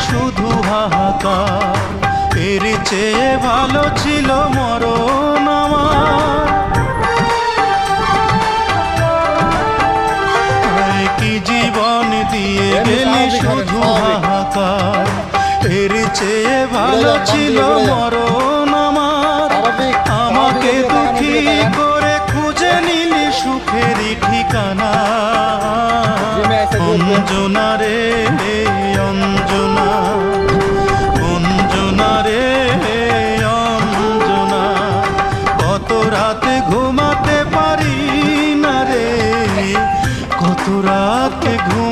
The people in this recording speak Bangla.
শুধু হাহাকার। এর চেয়ে ভালো ছিল মরণ আমার। কি জীবন দিয়ে গেলি শুধু হাহাকার। এর চেয়ে ভালো ছিল মরণ আমার। আমাকে দুঃখী করে খুঁজে নিলি সুখেরই ঠিকানা। অঞ্জনা রে অঞ্জনা, অঞ্জনা রে অঞ্জনা, কত রাতে ঘুমাতে পারি না রে, কত রাতে ঘুম